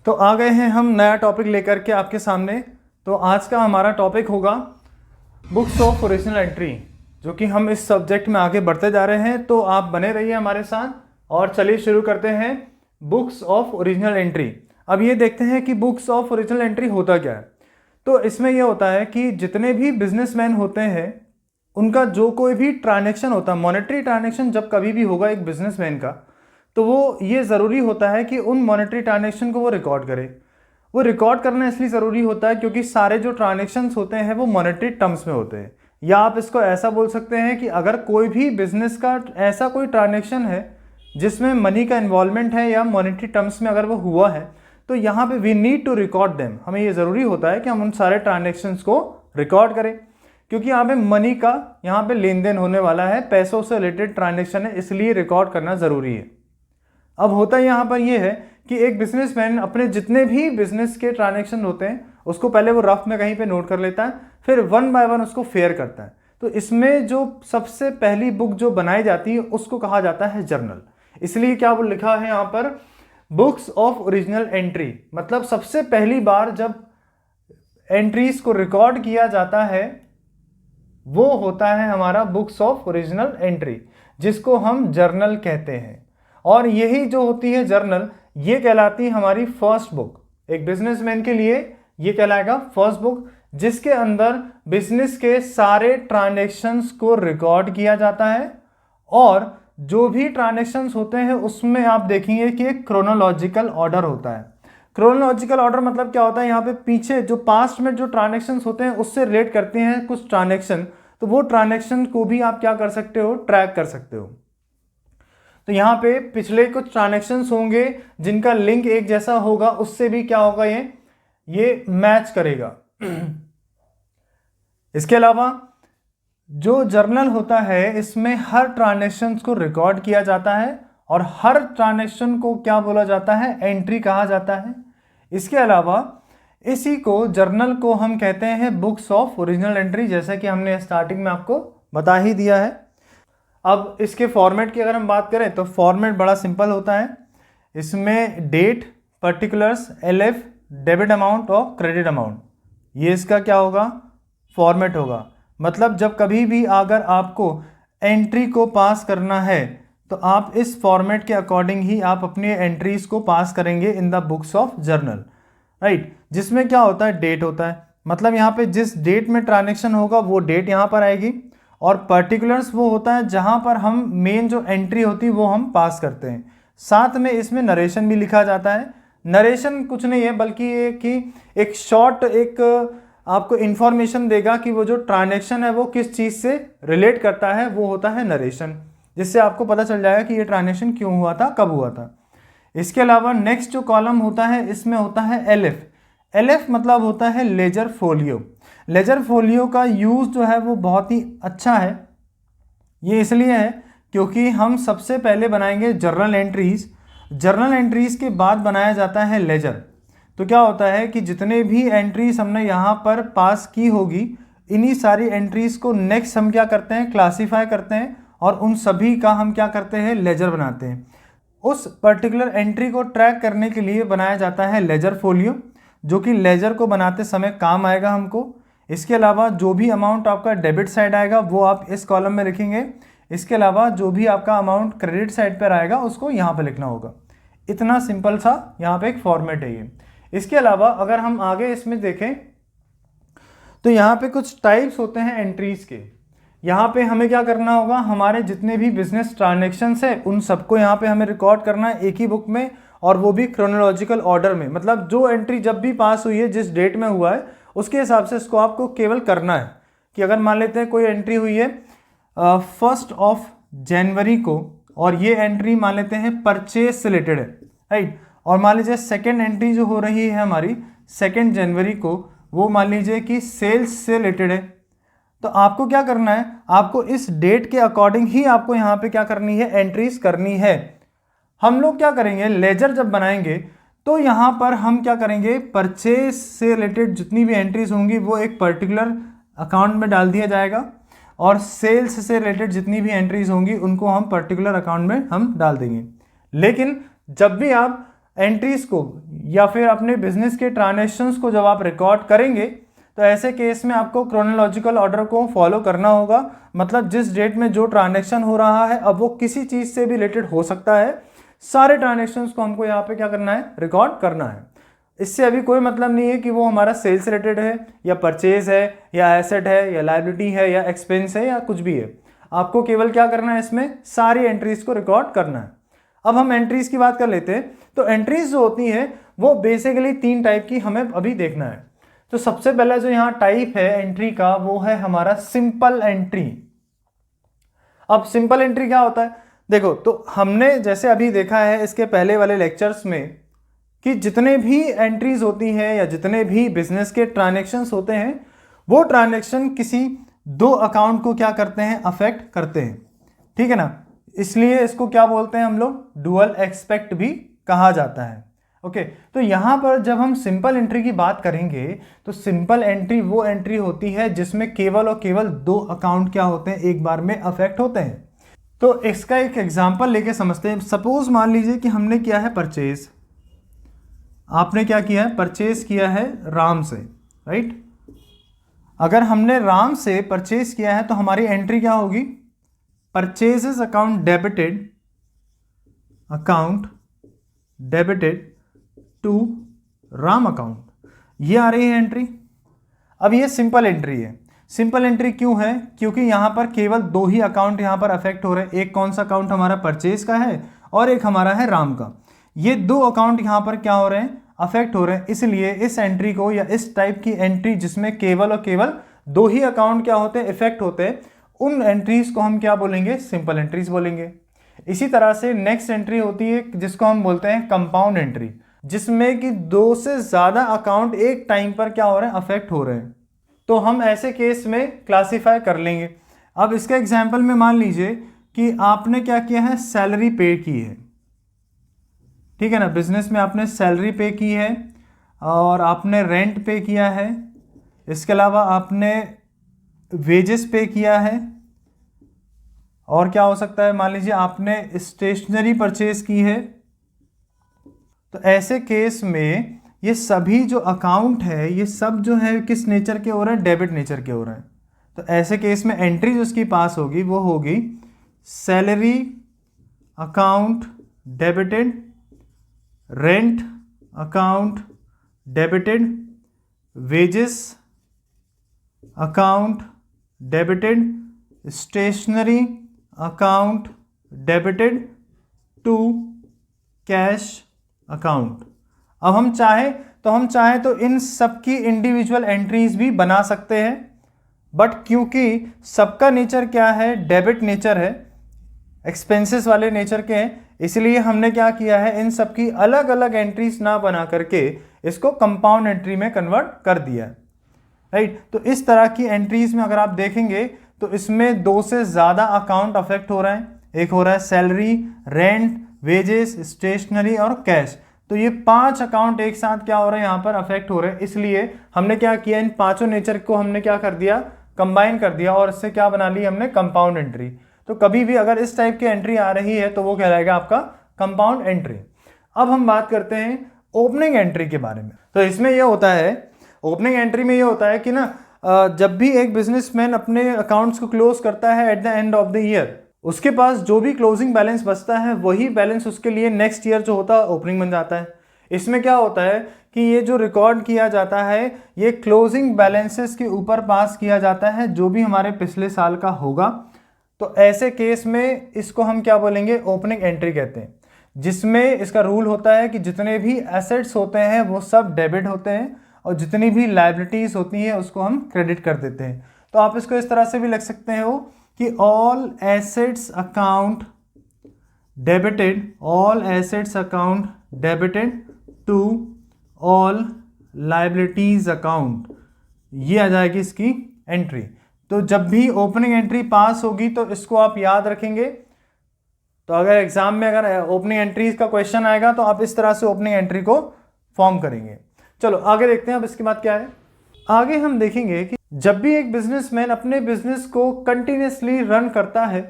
तो आ गए हैं हम नया टॉपिक लेकर के आपके सामने। तो आज का हमारा टॉपिक होगा बुक्स ऑफ ओरिजिनल एंट्री, जो कि हम इस सब्जेक्ट में आगे बढ़ते जा रहे हैं। तो आप बने रहिए हमारे साथ और चलिए शुरू करते हैं बुक्स ऑफ ओरिजिनल एंट्री। अब ये देखते हैं कि बुक्स ऑफ ओरिजिनल एंट्री होता क्या है। तो इसमें यह होता है कि जितने भी बिजनेसमैन होते हैं उनका जो कोई भी ट्रांजैक्शन होता है, मॉनेटरी ट्रांजैक्शन जब कभी भी होगा एक बिजनेसमैन का, तो वो ये ज़रूरी होता है कि उन मॉनेटरी ट्रांजैक्शन को वो रिकॉर्ड करे। वो रिकॉर्ड करना इसलिए ज़रूरी होता है क्योंकि सारे जो ट्रांजैक्शंस होते हैं वो मॉनेटरी टर्म्स में होते हैं। या आप इसको ऐसा बोल सकते हैं कि अगर कोई भी बिजनेस का ऐसा कोई ट्रांजैक्शन है जिसमें मनी का इन्वॉल्वमेंट है या मॉनेटरी टर्म्स में अगर वो हुआ है, तो यहाँ पे we need to record them. हमें ये ज़रूरी होता है कि हम उन सारे ट्रांजैक्शंस को रिकॉर्ड करें, क्योंकि यहाँ पे मनी का यहाँ पे लेन देन होने वाला है, पैसों से रिलेटेड ट्रांजैक्शन है, इसलिए रिकॉर्ड करना ज़रूरी है। अब होता यहाँ पर यह है कि एक बिजनेसमैन अपने जितने भी बिजनेस के ट्रांजैक्शन होते हैं उसको पहले वो रफ में कहीं पे नोट कर लेता है, फिर वन बाय वन उसको फेयर करता है। तो इसमें जो सबसे पहली बुक जो बनाई जाती है उसको कहा जाता है जर्नल। इसलिए क्या वो लिखा है यहाँ पर बुक्स ऑफ ओरिजिनल एंट्री, मतलब सबसे पहली बार जब एंट्रीज को रिकॉर्ड किया जाता है वो होता है हमारा बुक्स ऑफ ओरिजिनल एंट्री, जिसको हम जर्नल कहते हैं। और यही जो होती है जर्नल, ये कहलाती है हमारी फर्स्ट बुक। एक बिजनेसमैन के लिए ये कहलाएगा फर्स्ट बुक, जिसके अंदर बिजनेस के सारे ट्रांजैक्शंस को रिकॉर्ड किया जाता है। और जो भी ट्रांजैक्शंस होते हैं उसमें आप देखेंगे कि एक क्रोनोलॉजिकल ऑर्डर होता है। क्रोनोलॉजिकल ऑर्डर मतलब क्या होता है, यहाँ पे पीछे जो पास्ट में जो ट्रांजैक्शंस होते हैं उससे रिलेट करते हैं कुछ ट्रांजैक्शन, तो वो ट्रांजैक्शन को भी आप क्या कर सकते हो, ट्रैक कर सकते हो। तो यहाँ पे पिछले कुछ ट्रांजैक्शंस होंगे जिनका लिंक एक जैसा होगा, उससे भी क्या होगा, ये मैच करेगा। इसके अलावा जो जर्नल होता है इसमें हर ट्रांजैक्शंस को रिकॉर्ड किया जाता है और हर ट्रांजैक्शन को क्या बोला जाता है, एंट्री कहा जाता है। इसके अलावा इसी को जर्नल को हम कहते हैं बुक्स ऑफ ओरिजिनल एंट्री, जैसा कि हमने स्टार्टिंग में आपको बता ही दिया है। अब इसके फॉर्मेट की अगर हम बात करें तो फॉर्मेट बड़ा सिंपल होता है। इसमें date, particulars, LF, debit amount और क्रेडिट अमाउंट, ये इसका क्या होगा, फॉर्मेट होगा। मतलब जब कभी भी अगर आपको एंट्री को पास करना है तो आप इस फॉर्मेट के अकॉर्डिंग ही आप अपनी एंट्रीज को पास करेंगे in the books of journal, right. जिसमें क्या होता है, डेट होता है, मतलब यहाँ पे जिस डेट में ट्रांजैक्शन होगा वो डेट यहाँ पर आएगी। और पर्टिकुलर्स वो होता है जहाँ पर हम मेन जो एंट्री होती है वो हम पास करते हैं। साथ में इसमें नरेशन भी लिखा जाता है। नरेशन कुछ नहीं है बल्कि ये कि एक शॉर्ट एक आपको इन्फॉर्मेशन देगा कि वो जो ट्रांजैक्शन है वो किस चीज़ से रिलेट करता है, वो होता है नरेशन, जिससे आपको पता चल जाएगा कि ये ट्रांजैक्शन क्यों हुआ था, कब हुआ था। इसके अलावा नेक्स्ट जो कॉलम होता है इसमें होता है एलएफ। एलएफ मतलब होता है लेजर फोलियो। लेजर फोलियो का यूज़ जो है वो बहुत ही अच्छा है। ये इसलिए है क्योंकि हम सबसे पहले बनाएंगे जर्नल एंट्रीज, जर्नल एंट्रीज के बाद बनाया जाता है लेजर। तो क्या होता है कि जितने भी एंट्रीज हमने यहाँ पर पास की होगी, इन्हीं सारी एंट्रीज को नेक्स्ट हम क्या करते हैं, क्लासीफाई करते हैं और उन सभी का हम क्या करते हैं, लेजर बनाते हैं। उस पर्टिकुलर एंट्री को ट्रैक करने के लिए बनाया जाता है लेजर फोलियो, जो कि लेजर को बनाते समय काम आएगा हमको। इसके अलावा जो भी अमाउंट आपका डेबिट साइड आएगा वो आप इस कॉलम में लिखेंगे। इसके अलावा जो भी आपका अमाउंट क्रेडिट साइड पर आएगा उसको यहाँ पे लिखना होगा। इतना सिंपल सा यहाँ पे एक फॉर्मेट है ये। इसके अलावा अगर हम आगे इसमें देखें तो यहाँ पे कुछ टाइप्स होते हैं एंट्रीज के। यहाँ पे हमें क्या करना होगा, हमारे जितने भी बिजनेस ट्रांजैक्शंस है उन सबको यहाँ पे हमें रिकॉर्ड करना है एक ही बुक में, और वो भी क्रोनोलॉजिकल ऑर्डर में। मतलब जो एंट्री जब भी पास हुई है, जिस डेट में हुआ है, उसके हिसाब से इसको आपको केवल करना है। कि अगर मान लेते हैं कोई एंट्री हुई है 1 जनवरी को, और ये एंट्री मान लेते हैं परचेज से रिलेटेड है, राइट। और मान लीजिए सेकेंड एंट्री जो हो रही है हमारी 2 जनवरी को, वो मान लीजिए कि सेल्स से रिलेटेड है। तो आपको क्या करना है, आपको इस डेट के अकॉर्डिंग ही आपको यहाँ पे क्या करनी है, एंट्रीज करनी है। हम लोग क्या करेंगे, लेजर जब बनाएंगे तो यहाँ पर हम क्या करेंगे, परचेज से रिलेटेड जितनी भी एंट्रीज होंगी वो एक पर्टिकुलर अकाउंट में डाल दिया जाएगा, और सेल्स से रिलेटेड जितनी भी एंट्रीज होंगी उनको हम पर्टिकुलर अकाउंट में हम डाल देंगे। लेकिन जब भी आप एंट्रीज को या फिर अपने बिजनेस के ट्रांजैक्शंस को जब आप रिकॉर्ड करेंगे तो ऐसे केस में आपको क्रोनोलॉजिकल ऑर्डर को फॉलो करना होगा। मतलब जिस डेट में जो ट्रांजैक्शन हो रहा है, अब वो किसी चीज़ से भी रिलेटेड हो सकता है, सारे ट्रांजैक्शंस को हमको यहाँ पे क्या करना है, रिकॉर्ड करना है। इससे अभी कोई मतलब नहीं है कि वो हमारा सेल्स रिलेटेड है या परचेज है या एसेट है या लायबिलिटी है या एक्सपेंस है या कुछ भी है। आपको केवल क्या करना है, इसमें सारी एंट्रीज को रिकॉर्ड करना है। अब हम एंट्रीज की बात कर लेते हैं। तो एंट्रीज जो होती है वो बेसिकली 3 टाइप की हमें अभी देखना है। तो सबसे पहला जो यहाँ टाइप है एंट्री का वो है हमारा सिंपल एंट्री। अब सिंपल एंट्री क्या होता है, देखो तो हमने जैसे अभी देखा है इसके पहले वाले लेक्चर्स में कि जितने भी एंट्रीज होती हैं या जितने भी बिजनेस के ट्रांजैक्शंस होते हैं वो ट्रांजैक्शन किसी 2 अकाउंट को क्या करते हैं, अफेक्ट करते हैं। ठीक है ना, इसलिए इसको क्या बोलते हैं हम लोग, डुअल एक्सपेक्ट भी कहा जाता है। ओके, तो यहाँ पर जब हम सिंपल एंट्री की बात करेंगे तो सिंपल एंट्री वो एंट्री होती है जिसमें केवल और केवल 2 अकाउंट क्या होते हैं, एक बार में अफेक्ट होते हैं। तो इसका एक एग्जाम्पल लेके समझते हैं। सपोज मान लीजिए कि हमने किया है परचेज, आपने क्या किया है, परचेज किया है राम से, राइट। अगर हमने राम से परचेज किया है तो हमारी एंट्री क्या होगी, purchases account debited to Ram account, ये आ रही है एंट्री। अब ये सिंपल एंट्री है। सिंपल एंट्री क्यों है, क्योंकि यहाँ पर केवल 2 ही अकाउंट यहाँ पर अफेक्ट हो रहे हैं। एक कौन सा अकाउंट हमारा परचेज का है और एक हमारा है राम का। ये 2 अकाउंट यहाँ पर क्या हो रहे हैं, अफेक्ट हो रहे हैं। इसलिए इस एंट्री को या इस टाइप की एंट्री जिसमें केवल और केवल 2 ही अकाउंट क्या होते हैं, इफेक्ट होते हैं, उन एंट्रीज को हम क्या बोलेंगे, सिंपल एंट्रीज बोलेंगे। इसी तरह से नेक्स्ट एंट्री होती है जिसको हम बोलते हैं कंपाउंड एंट्री, जिसमें कि 2 से ज़्यादा अकाउंट एक टाइम पर क्या हो रहे हैं, अफेक्ट हो रहे हैं। तो हम ऐसे केस में क्लासीफाई कर लेंगे। अब इसका एग्जाम्पल में मान लीजिए कि आपने क्या किया है, सैलरी पे की है। ठीक है ना, बिजनेस में आपने सैलरी पे की है और आपने रेंट पे किया है, इसके अलावा आपने वेजेस पे किया है, और क्या हो सकता है, मान लीजिए आपने स्टेशनरी परचेज की है। तो ऐसे केस में ये सभी जो अकाउंट है ये सब जो है किस नेचर के हो रहे हैं, डेबिट नेचर के हो रहे हैं। तो ऐसे केस में एंट्री जो उसकी पास होगी वो होगी salary account debited, rent account debited, wages account debited, stationery account debited to cash account. अब हम चाहें तो इन सब की इंडिविजुअल एंट्रीज भी बना सकते हैं, बट क्योंकि सबका नेचर क्या है, डेबिट नेचर है, एक्सपेंसेस वाले नेचर के हैं, इसलिए हमने क्या किया है, इन सब की अलग अलग एंट्रीज ना बना करके इसको कंपाउंड एंट्री में कन्वर्ट कर दिया है, राइट। तो इस तरह की एंट्रीज में अगर आप देखेंगे तो इसमें 2 से ज़्यादा अकाउंट अफेक्ट हो रहे हैं। एक हो रहा है सैलरी, रेंट, वेजेस, स्टेशनरी और कैश। तो ये 5 अकाउंट एक साथ क्या हो रहे हैं, यहाँ पर अफेक्ट हो रहे हैं। इसलिए हमने क्या किया, इन 5 नेचर को हमने क्या कर दिया, कंबाइन कर दिया और इससे क्या बना ली हमने, कंपाउंड एंट्री। तो कभी भी अगर इस टाइप की एंट्री आ रही है तो वो कहलाएगा आपका कंपाउंड एंट्री। अब हम बात करते हैं ओपनिंग एंट्री के बारे में। तो इसमें यह होता है, ओपनिंग एंट्री में ये होता है कि ना जब भी एक बिजनेसमैन अपने अकाउंट्स को क्लोज करता है at the end of the year, उसके पास जो भी क्लोजिंग बैलेंस बचता है वही बैलेंस उसके लिए नेक्स्ट ईयर जो होता है ओपनिंग बन जाता है। इसमें क्या होता है कि ये जो रिकॉर्ड किया जाता है ये क्लोजिंग बैलेंसेस के ऊपर पास किया जाता है जो भी हमारे पिछले साल का होगा। तो ऐसे केस में इसको हम क्या बोलेंगे, ओपनिंग एंट्री कहते हैं, जिसमें इसका रूल होता है कि जितने भी एसेट्स होते हैं वो सब डेबिट होते हैं और जितनी भी लायबिलिटीज होती हैं उसको हम क्रेडिट कर देते हैं। तो आप इसको इस तरह से भी लिख सकते हो कि all assets account debited to all liabilities account, ये आ जाएगी इसकी एंट्री। तो जब भी ओपनिंग एंट्री पास होगी तो इसको आप याद रखेंगे। तो अगर एग्जाम में अगर ओपनिंग एंट्रीज का क्वेश्चन आएगा तो आप इस तरह से ओपनिंग एंट्री को फॉर्म करेंगे। चलो आगे देखते हैं अब इसके बाद क्या है। आगे हम देखेंगे कि जब भी एक बिजनेसमैन अपने बिजनेस को कंटिन्यूसली रन करता है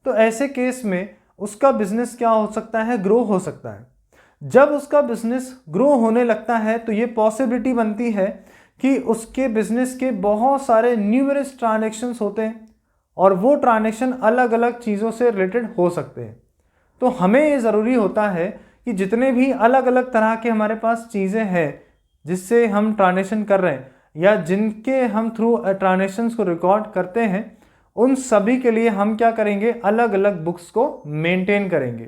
तो ऐसे केस में उसका बिजनेस क्या हो सकता है, ग्रो हो सकता है। जब उसका बिजनेस ग्रो होने लगता है तो ये पॉसिबिलिटी बनती है कि उसके बिजनेस के बहुत सारे न्यूमरस ट्रांजैक्शंस होते हैं और वो ट्रांजैक्शन अलग अलग चीज़ों से रिलेटेड हो सकते हैं। तो हमें ये ज़रूरी होता है कि जितने भी अलग अलग तरह के हमारे पास चीज़ें हैं जिससे हम ट्रांजैक्शन कर रहे हैं या जिनके हम थ्रू ट्रांजैक्शंस को रिकॉर्ड करते हैं, उन सभी के लिए हम क्या करेंगे, अलग अलग बुक्स को मेंटेन करेंगे।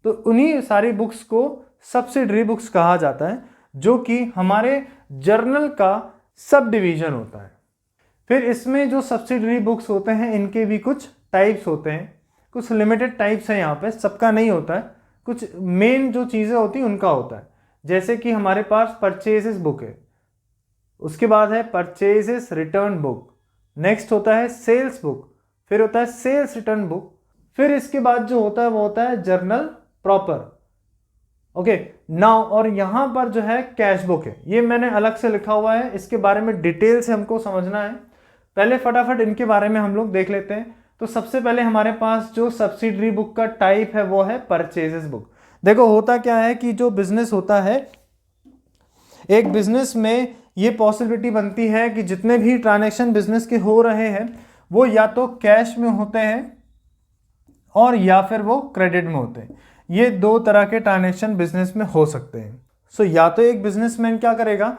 तो उन्हीं सारी बुक्स को सब्सिडरी बुक्स कहा जाता है, जो कि हमारे जर्नल का सब डिवीजन होता है। फिर इसमें जो सब्सिडरी बुक्स होते हैं इनके भी कुछ टाइप्स होते हैं, कुछ लिमिटेड टाइप्स हैं, यहाँ पे सबका नहीं होता है, कुछ मेन जो चीज़ें होती हैं उनका होता है। जैसे कि हमारे पास परचेजेस बुक है, उसके बाद है परचेजेस रिटर्न बुक, नेक्स्ट होता है सेल्स बुक, फिर होता है सेल्स रिटर्न बुक, फिर इसके बाद जो होता है वो होता है जर्नल प्रॉपर। ओके नाउ, और यहाँ पर जो है कैश बुक है, ये मैंने अलग से लिखा हुआ है, इसके बारे में डिटेल से हमको समझना है। पहले फटाफट इनके बारे में हम लोग देख लेते हैं। तो सबसे पहले हमारे पास जो सब्सिडरी बुक का टाइप है वो है परचेजेस बुक। देखो होता क्या है कि जो बिजनेस होता है, एक बिजनेस में ये पॉसिबिलिटी बनती है कि जितने भी ट्रांजैक्शन बिजनेस के हो रहे हैं वो या तो कैश में होते हैं और या फिर वो क्रेडिट में होते हैं। ये दो तरह के ट्रांजैक्शन बिजनेस में हो सकते हैं। सो या तो एक बिजनेसमैन क्या करेगा,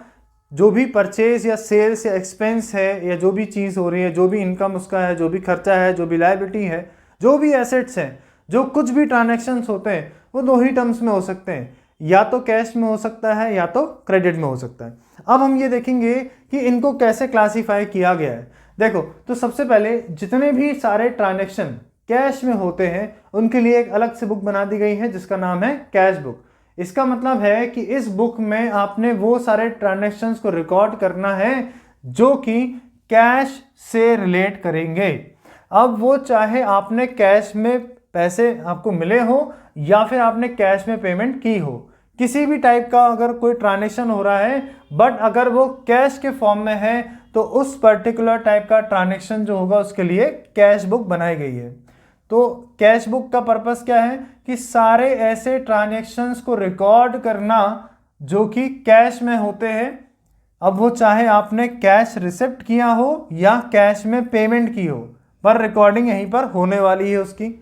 जो भी परचेज या सेल्स या एक्सपेंस है या जो भी चीज़ हो रही है, जो भी इनकम उसका है, जो भी खर्चा है, जो भी लायबिलिटी है, जो भी एसेट्स हैं, जो कुछ भी ट्रांजैक्शंस होते हैं वो दो ही टर्म्स में हो सकते हैं, या तो कैश में हो सकता है या तो क्रेडिट में हो सकता है। अब हम ये देखेंगे कि इनको कैसे क्लासीफाई किया गया है। देखो तो सबसे पहले जितने भी सारे ट्रांजैक्शन कैश में होते हैं उनके लिए एक अलग से बुक बना दी गई है जिसका नाम है कैश बुक। इसका मतलब है कि इस बुक में आपने वो सारे ट्रांजैक्शंस को रिकॉर्ड करना है जो कि कैश से रिलेट करेंगे। अब वो चाहे आपने कैश में पैसे आपको मिले हो या फिर आपने कैश में पेमेंट की हो, किसी भी टाइप का अगर कोई ट्रांजैक्शन हो रहा है बट अगर वो कैश के फॉर्म में है तो उस पर्टिकुलर टाइप का ट्रांजैक्शन जो होगा उसके लिए कैश बुक बनाई गई है। तो कैश बुक का पर्पस क्या है कि सारे ऐसे ट्रांजैक्शंस को रिकॉर्ड करना जो कि कैश में होते हैं, अब वो चाहे आपने कैश रिसिप्ट किया हो या कैश में पेमेंट की हो, पर रिकॉर्डिंग यहीं पर होने वाली है उसकी।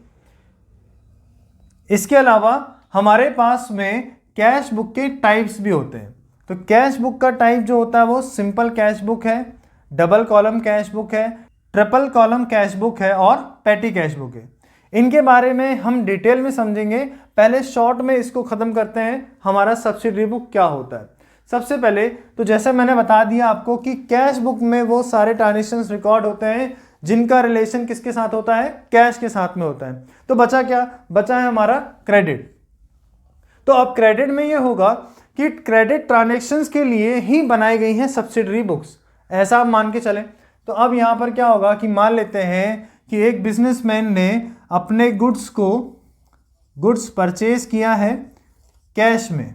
इसके अलावा हमारे पास में कैश बुक के टाइप्स भी होते हैं। तो कैश बुक का टाइप जो होता है वो सिंपल कैश बुक है, डबल कॉलम कैश बुक है, ट्रिपल कॉलम कैश बुक है और पेटी कैश बुक है। इनके बारे में हम डिटेल में समझेंगे, पहले शॉर्ट में इसको ख़त्म करते हैं हमारा सब्सिडरी बुक क्या होता है। सबसे पहले तो जैसे मैंने बता दिया आपको कि कैश बुक में वो सारे ट्रांजैक्शंस रिकॉर्ड होते हैं जिनका रिलेशन किसके साथ होता है, कैश के साथ में होता है। तो बचा क्या, बचा है हमारा क्रेडिट। तो अब क्रेडिट में ये होगा कि क्रेडिट ट्रांजैक्शंस के लिए ही बनाई गई हैं सब्सिडरी बुक्स, ऐसा आप मान के चलें। तो अब यहाँ पर क्या होगा कि मान लेते हैं कि एक बिजनेसमैन ने अपने गुड्स परचेज किया है कैश में,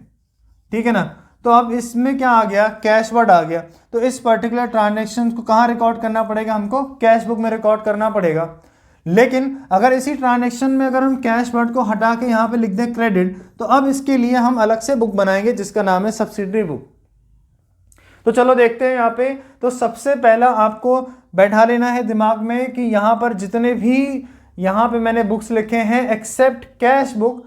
ठीक है ना। तो अब इसमें क्या आ गया, कैश वर्ड आ गया। तो इस पर्टिकुलर ट्रांजैक्शन को कहाँ रिकॉर्ड करना पड़ेगा, हमको कैश बुक में रिकॉर्ड करना पड़ेगा। लेकिन अगर इसी ट्रांजैक्शन में अगर हम कैश वर्ड को हटा के यहाँ पे लिख दें क्रेडिट, तो अब इसके लिए हम अलग से बुक बनाएंगे जिसका नाम है सब्सिडरी बुक। तो चलो देखते हैं यहाँ पे। तो सबसे पहला आपको बैठा लेना है दिमाग में कि यहाँ पर जितने भी यहाँ पे मैंने बुक्स लिखे हैं एक्सेप्ट कैश बुक,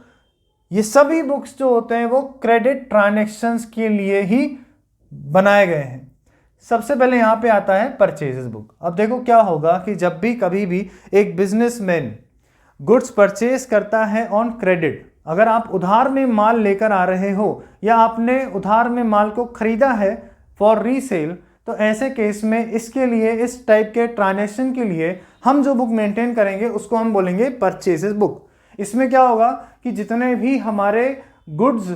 ये सभी बुक्स जो होते हैं वो क्रेडिट ट्रांजैक्शंस के लिए ही बनाए गए हैं। सबसे पहले यहाँ पे आता है परचेजेस बुक। अब देखो क्या होगा कि जब भी कभी भी एक बिजनेसमैन गुड्स परचेज करता है ऑन क्रेडिट, अगर आप उधार में माल लेकर आ रहे हो या आपने उधार में माल को खरीदा है फॉर रीसेल, तो ऐसे केस में इसके लिए इस टाइप के ट्रांजैक्शन के लिए हम जो बुक मेंटेन करेंगे उसको हम बोलेंगे परचेजेस बुक। इसमें क्या होगा कि जितने भी हमारे गुड्स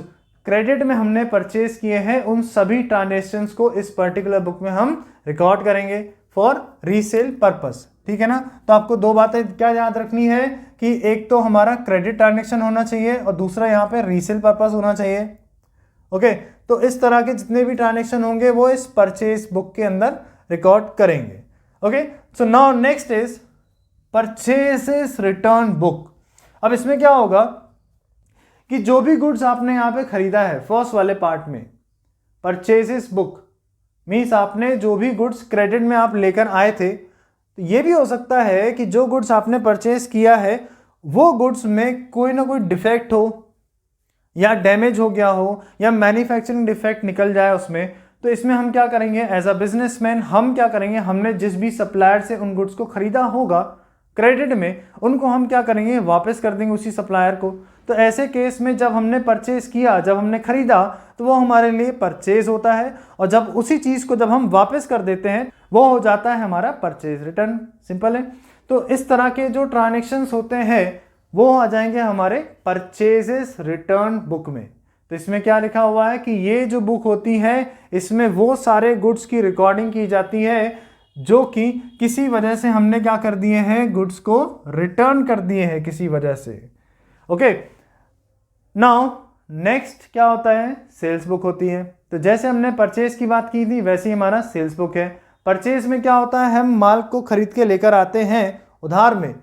क्रेडिट में हमने परचेज किए हैं उन सभी ट्रांजैक्शंस को इस पर्टिकुलर बुक में हम रिकॉर्ड करेंगे फॉर रीसेल पर्पस, ठीक है ना। तो आपको दो बातें क्या याद रखनी है कि एक तो हमारा क्रेडिट ट्रांजैक्शन होना चाहिए और दूसरा यहाँ पे रीसेल पर्पस होना चाहिए। ओके, तो इस तरह के जितने भी ट्रांजैक्शन होंगे वो इस परचेज बुक के अंदर रिकॉर्ड करेंगे। Okay, so now next is purchases return book. अब इसमें क्या होगा कि जो भी गुड्स आपने यहाँ पे खरीदा है फर्स्ट वाले पार्ट में, परचेजेस बुक मीन्स आपने जो भी गुड्स क्रेडिट में आप लेकर आए थे, तो ये भी हो सकता है कि जो गुड्स आपने परचेज किया है वो गुड्स में कोई ना कोई डिफेक्ट हो या डैमेज हो गया हो या मैन्युफैक्चरिंग डिफेक्ट निकल जाए उसमें। तो इसमें हम क्या करेंगे, एज अ बिजनेसमैन हम क्या करेंगे, हमने जिस भी सप्लायर से उन गुड्स को खरीदा होगा क्रेडिट में, उनको हम क्या करेंगे, वापस कर देंगे उसी सप्लायर को। तो ऐसे केस में जब हमने परचेज किया, जब हमने खरीदा, तो वो हमारे लिए परचेज होता है, और जब उसी चीज़ को जब हम वापस कर देते हैं वो हो जाता है हमारा परचेज रिटर्न। सिंपल है। तो इस तरह के जो ट्रांजेक्शन्स होते हैं वो आ जाएंगे हमारे परचेजेस रिटर्न बुक में। तो इसमें क्या लिखा हुआ है कि ये जो बुक होती है इसमें वो सारे गुड्स की रिकॉर्डिंग की जाती है जो कि किसी वजह से हमने क्या कर दिए हैं, गुड्स को रिटर्न कर दिए हैं किसी वजह से। ओके, नाउ नेक्स्ट क्या होता है, सेल्स बुक होती है। तो जैसे हमने परचेज की बात की थी वैसे ही हमारा सेल्स बुक है। परचेज में क्या होता है, हम माल को खरीद के लेकर आते हैं उधार में।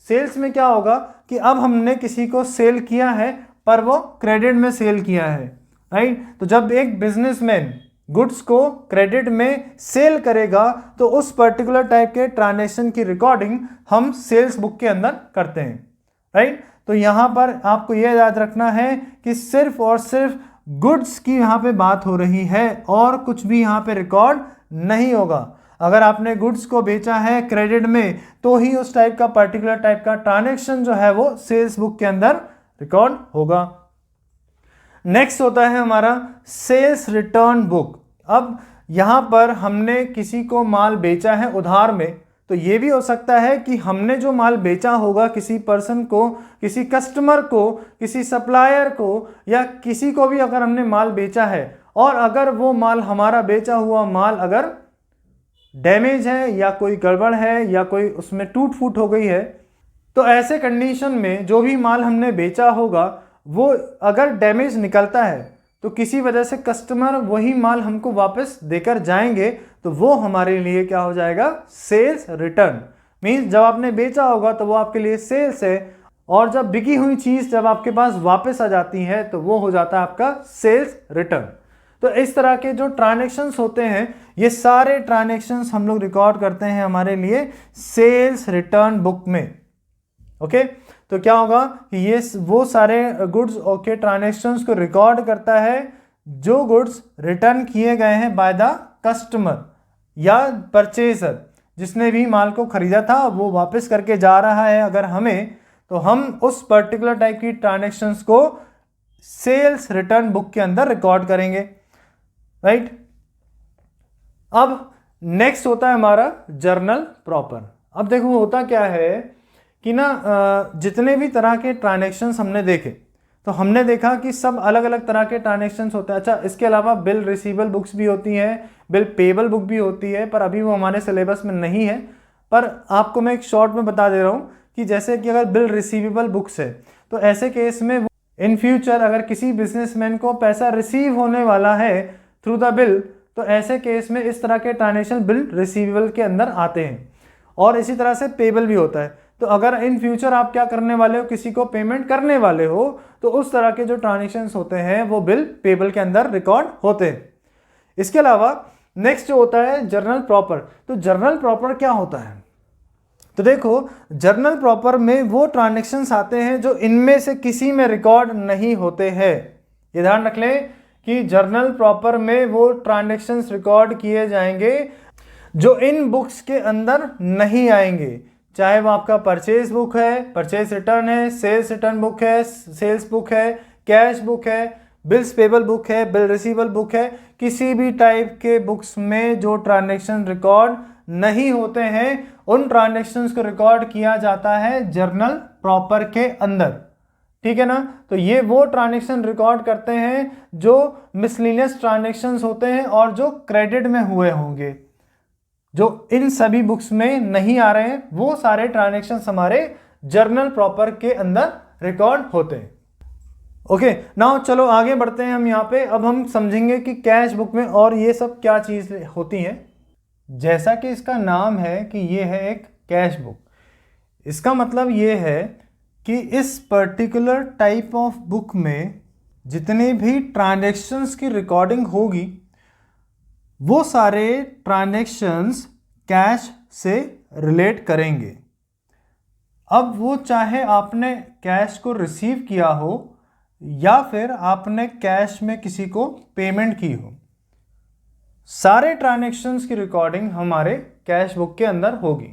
सेल्स में क्या होगा कि अब हमने किसी को सेल किया है पर वो क्रेडिट में सेल किया है, राइट। तो जब एक बिजनेसमैन गुड्स को क्रेडिट में सेल करेगा तो उस पर्टिकुलर टाइप के ट्रांजैक्शन की रिकॉर्डिंग हम सेल्स बुक के अंदर करते हैं, राइट। तो यहाँ पर आपको यह याद रखना है कि सिर्फ और सिर्फ गुड्स की यहाँ पे बात हो रही है और कुछ भी यहाँ पे रिकॉर्ड नहीं होगा। अगर आपने गुड्स को बेचा है क्रेडिट में तो ही उस टाइप का पर्टिकुलर टाइप का ट्रांजैक्शन जो है वो सेल्स बुक के अंदर रिकॉर्ड होगा। नेक्स्ट होता है हमारा सेल्स रिटर्न बुक। अब यहाँ पर हमने किसी को माल बेचा है उधार में, तो ये भी हो सकता है कि हमने जो माल बेचा होगा किसी पर्सन को, किसी कस्टमर को, किसी सप्लायर को या किसी को भी अगर हमने माल बेचा है और अगर वो माल हमारा बेचा हुआ माल अगर डैमेज है या कोई गड़बड़ है या कोई उसमें टूट फूट हो गई है, तो ऐसे कंडीशन में जो भी माल हमने बेचा होगा वो अगर डैमेज निकलता है तो किसी वजह से कस्टमर वही माल हमको वापस देकर जाएंगे, तो वो हमारे लिए क्या हो जाएगा, सेल्स रिटर्न। मीन्स जब आपने बेचा होगा तो वो आपके लिए सेल्स है, और जब बिकी हुई चीज़ जब आपके पास वापस आ जाती है तो वो हो जाता है आपका सेल्स रिटर्न। तो इस तरह के जो ट्रांजैक्शंस होते हैं ये सारे ट्रांजैक्शंस हम लोग रिकॉर्ड करते हैं हमारे लिए सेल्स रिटर्न बुक में। ओके, तो क्या होगा कि ये वो सारे गुड्स के ट्रांजैक्शंस को रिकॉर्ड करता है जो गुड्स रिटर्न किए गए हैं बाय द कस्टमर या परचेजर, जिसने भी माल को खरीदा था वो वापस करके जा रहा है अगर हमें, तो हम उस पर्टिकुलर टाइप की ट्रांजैक्शंस को सेल्स रिटर्न बुक के अंदर रिकॉर्ड करेंगे, राइट। अब नेक्स्ट होता है हमारा जर्नल प्रॉपर। अब देखो होता क्या है कि ना जितने भी तरह के ट्रांजैक्शंस हमने देखे तो हमने देखा कि सब अलग अलग तरह के ट्रांजैक्शंस होते हैं। अच्छा, इसके अलावा बिल रिसीवेबल बुक्स भी होती हैं, बिल पेबल बुक भी होती है, पर अभी वो हमारे सिलेबस में नहीं है। पर आपको मैं एक शॉर्ट में बता दे रहा हूँ कि जैसे कि अगर बिल रिसीवेबल बुक्स है तो ऐसे केस में इन फ्यूचर अगर किसी बिजनेसमैन को पैसा रिसीव होने वाला है थ्रू द बिल, तो ऐसे केस में इस तरह के ट्रांजैक्शन बिल रिसीवेबल के अंदर आते हैं। और इसी तरह से पेबल भी होता है। तो अगर इन फ्यूचर आप क्या करने वाले हो, किसी को पेमेंट करने वाले हो, तो उस तरह के जो ट्रांजैक्शंस होते हैं वो बिल पेबल के अंदर रिकॉर्ड होते हैं। इसके अलावा नेक्स्ट जो होता है जर्नल प्रॉपर। तो जर्नल प्रॉपर क्या होता है, तो देखो जर्नल प्रॉपर में वो ट्रांजैक्शंस आते हैं जो इनमें से किसी में रिकॉर्ड नहीं होते हैं। ये ध्यान रख लें कि जर्नल प्रॉपर में वो ट्रांजैक्शंस रिकॉर्ड किए जाएंगे जो इन बुक्स के अंदर नहीं आएंगे, चाहे वो आपका परचेज बुक है, परचेज रिटर्न है, सेल्स रिटर्न बुक है, सेल्स बुक है, कैश बुक है, बिल्स पेबल बुक है, बिल रिसीवेबल बुक है, किसी भी टाइप के बुक्स में जो ट्रांजैक्शन रिकॉर्ड नहीं होते हैं उन ट्रांजैक्शंस को रिकॉर्ड किया जाता है जर्नल प्रॉपर के अंदर, ठीक है ना। तो ये वो ट्रांजैक्शन रिकॉर्ड करते हैं जो मिसलेनियस ट्रांजैक्शंस होते हैं और जो क्रेडिट में हुए होंगे, जो इन सभी बुक्स में नहीं आ रहे हैं, वो सारे ट्रांजैक्शंस हमारे जर्नल प्रॉपर के अंदर रिकॉर्ड होते हैं। ओके, नाउ चलो आगे बढ़ते हैं हम यहाँ पे। अब हम समझेंगे कि कैश बुक में और ये सब क्या चीज़ होती हैं। जैसा कि इसका नाम है कि ये है एक कैश बुक, इसका मतलब ये है कि इस पर्टिकुलर टाइप ऑफ बुक में जितने भी ट्रांजैक्शंस की रिकॉर्डिंग होगी वो सारे ट्रांजैक्शंस कैश से रिलेट करेंगे। अब वो चाहे आपने कैश को रिसीव किया हो या फिर आपने कैश में किसी को पेमेंट की हो, सारे ट्रांजैक्शंस की रिकॉर्डिंग हमारे कैश बुक के अंदर होगी।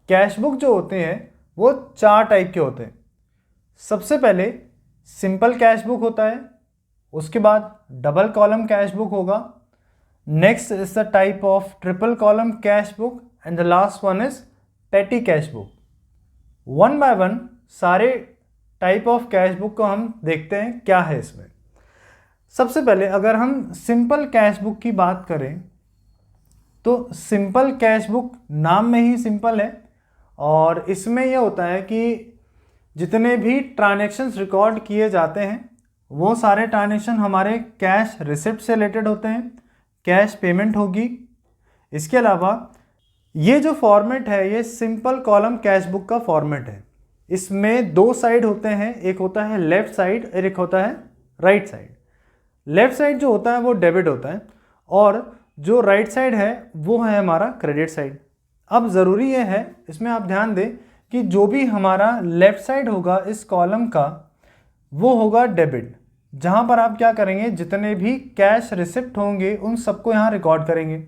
कैश बुक जो होते हैं वो 4 टाइप के होते हैं। सबसे पहले सिंपल कैश बुक होता है, उसके बाद डबल कॉलम कैश बुक होगा, next is the type of triple column cash book and the last one is पेटी cash book. One by one सारे टाइप ऑफ कैश बुक को हम देखते हैं क्या है इसमें। सबसे पहले अगर हम सिंपल कैश बुक की बात करें तो सिंपल कैश बुक नाम में ही सिंपल है और इसमें यह होता है कि जितने भी ट्रांजैक्शंस रिकॉर्ड किए जाते हैं वो सारे ट्रांजैक्शन हमारे कैश रिसिप्ट से रिलेटेड होते हैं, कैश पेमेंट होगी। इसके अलावा ये जो फॉर्मेट है ये सिंपल कॉलम कैश बुक का फॉर्मेट है। इसमें 2 साइड होते हैं, एक होता है लेफ्ट साइड और एक होता है राइट साइड। लेफ्ट साइड जो होता है वो डेबिट होता है और जो राइट साइड है वो है हमारा क्रेडिट साइड। अब ज़रूरी ये है इसमें आप ध्यान दें कि जो भी हमारा लेफ्ट साइड होगा इस कॉलम का वो होगा डेबिट, जहाँ पर आप क्या करेंगे जितने भी कैश रिसिप्ट होंगे उन सबको यहाँ रिकॉर्ड करेंगे।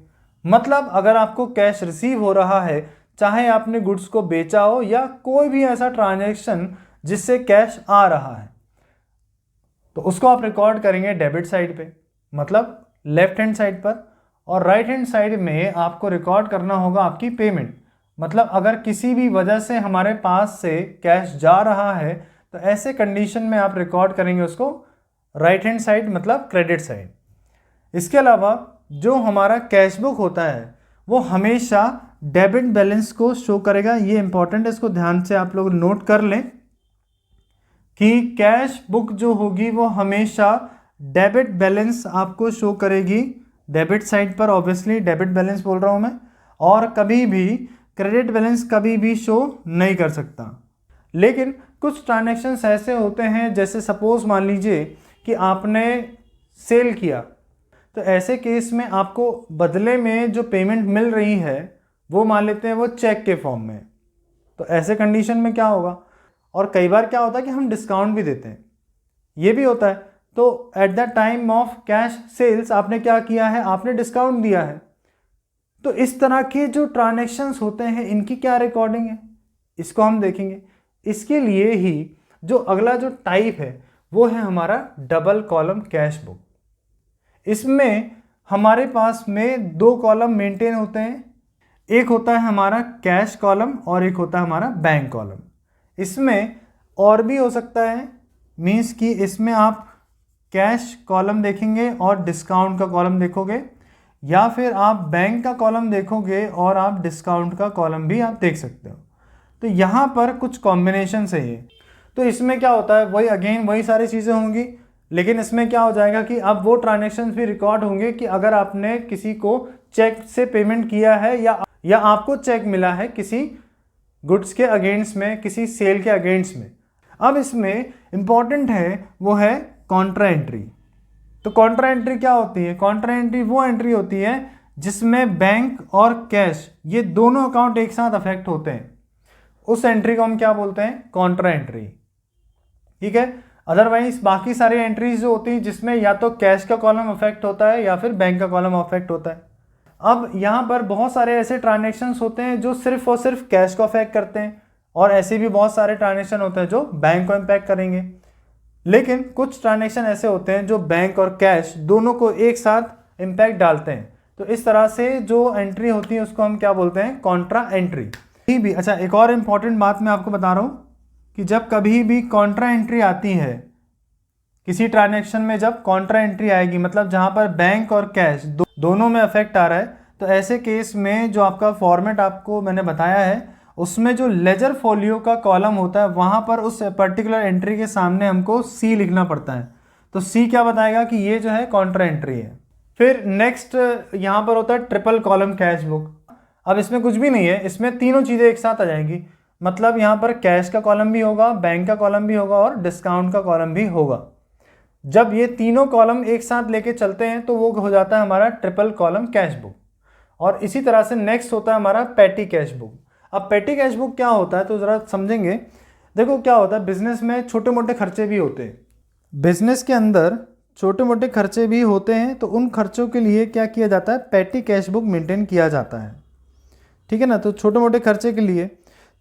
मतलब अगर आपको कैश रिसीव हो रहा है, चाहे आपने गुड्स को बेचा हो या कोई भी ऐसा ट्रांजैक्शन जिससे कैश आ रहा है, तो उसको आप रिकॉर्ड करेंगे डेबिट साइड पे, मतलब लेफ्ट हैंड साइड पर। और राइट हैंड साइड में आपको रिकॉर्ड करना होगा आपकी पेमेंट, मतलब अगर किसी भी वजह से हमारे पास से कैश जा रहा है तो ऐसे कंडीशन में आप रिकॉर्ड करेंगे उसको राइट हैंड साइड, मतलब क्रेडिट साइड। इसके अलावा जो हमारा कैश बुक होता है वो हमेशा डेबिट बैलेंस को शो करेगा। ये इंपॉर्टेंट है, इसको ध्यान से आप लोग नोट कर लें कि कैश बुक जो होगी वो हमेशा डेबिट बैलेंस आपको शो करेगी, डेबिट साइड पर ऑब्वियसली डेबिट बैलेंस बोल रहा हूँ मैं, और कभी भी क्रेडिट बैलेंस कभी भी शो नहीं कर सकता। लेकिन कुछ ट्रांजैक्शंस ऐसे होते हैं, जैसे सपोज मान लीजिए कि आपने सेल किया, तो ऐसे केस में आपको बदले में जो पेमेंट मिल रही है वो मान लेते हैं वो चेक के फॉर्म में, तो ऐसे कंडीशन में क्या होगा। और कई बार क्या होता है कि हम डिस्काउंट भी देते हैं, ये भी होता है। तो at the time of cash sales आपने क्या किया है, आपने डिस्काउंट दिया है। तो इस तरह के जो ट्रांजैक्शंस होते हैं इनकी क्या रिकॉर्डिंग है, इसको हम देखेंगे। इसके लिए ही जो अगला जो टाइप है वो है हमारा डबल कॉलम कैश बुक। इसमें हमारे पास में 2 कॉलम मेंटेन होते हैं, एक होता है हमारा कैश कॉलम और एक होता है हमारा बैंक कॉलम। इसमें और भी हो सकता है, मीन्स कि इसमें आप कैश कॉलम देखेंगे और डिस्काउंट का कॉलम देखोगे, या फिर आप बैंक का कॉलम देखोगे और आप डिस्काउंट का कॉलम भी आप देख सकते हो। तो यहाँ पर कुछ कॉम्बिनेशन है ये। तो इसमें क्या होता है, वही अगेन वही सारी चीज़ें होंगी, लेकिन इसमें क्या हो जाएगा कि अब वो ट्रांजैक्शंस भी रिकॉर्ड होंगे कि अगर आपने किसी को चेक से पेमेंट किया है या आपको चेक मिला है किसी गुड्स के अगेंस्ट में, किसी सेल के अगेंस्ट में। अब इसमें इंपॉर्टेंट है वो है कॉन्ट्रा एंट्री। तो कॉन्ट्रा एंट्री क्या होती है, कॉन्ट्रा एंट्री वो एंट्री होती है जिसमें बैंक और कैश ये दोनों अकाउंट एक साथ अफेक्ट होते हैं, उस एंट्री को हम क्या बोलते हैं, कॉन्ट्रा एंट्री। ठीक है। अदरवाइज बाकी सारी एंट्रीज जो होती हैं जिसमें या तो कैश का कॉलम अफेक्ट होता है या फिर बैंक का कॉलम अफेक्ट होता है। अब यहाँ पर बहुत सारे ऐसे ट्रांजैक्शंस होते हैं जो सिर्फ और सिर्फ कैश को अफेक्ट करते हैं, और ऐसे भी बहुत सारे ट्रांजैक्शन होते हैं जो बैंक को इम्पैक्ट करेंगे। लेकिन कुछ ट्रांजैक्शन ऐसे होते हैं जो बैंक और कैश दोनों को एक साथ इम्पैक्ट डालते हैं। तो इस तरह से जो एंट्री होती है उसको हम क्या बोलते हैं, कॉन्ट्रा एंट्री भी। अच्छा, एक और इम्पॉर्टेंट बात मैं आपको बता रहा हूँ कि जब कभी भी कॉन्ट्रा एंट्री आती है किसी ट्रांजैक्शन में, जब कॉन्ट्रा एंट्री आएगी मतलब जहाँ पर बैंक और कैश दोनों में अफेक्ट आ रहा है, तो ऐसे केस में जो आपका फॉर्मेट आपको मैंने बताया है उसमें जो लेजर फोलियो का कॉलम होता है वहाँ पर उस पर्टिकुलर एंट्री के सामने हमको सी लिखना पड़ता है। तो सी क्या बताएगा कि ये जो है कॉन्ट्रा एंट्री है। फिर नेक्स्ट यहाँ पर होता है ट्रिपल कॉलम कैश बुक। अब इसमें कुछ भी नहीं है, इसमें तीनों चीज़ें एक साथ आ जाएंगी। मतलब यहाँ पर कैश का कॉलम भी होगा, बैंक का कॉलम भी होगा और डिस्काउंट का कॉलम भी होगा। जब ये तीनों कॉलम एक साथ लेके चलते हैं तो वो हो जाता है हमारा ट्रिपल कॉलम कैश बुक। और इसी तरह से नेक्स्ट होता है हमारा पेटी कैश बुक। अब पेटी कैश बुक क्या होता है तो ज़रा समझेंगे। देखो क्या होता है, बिजनेस में छोटे मोटे खर्चे भी होते हैं, बिजनेस के अंदर छोटे मोटे खर्चे भी होते हैं, तो उन खर्चों के लिए क्या किया जाता है, पेटी कैश बुक मेंटेन किया जाता है। ठीक है ना। तो छोटे मोटे खर्चे के लिए,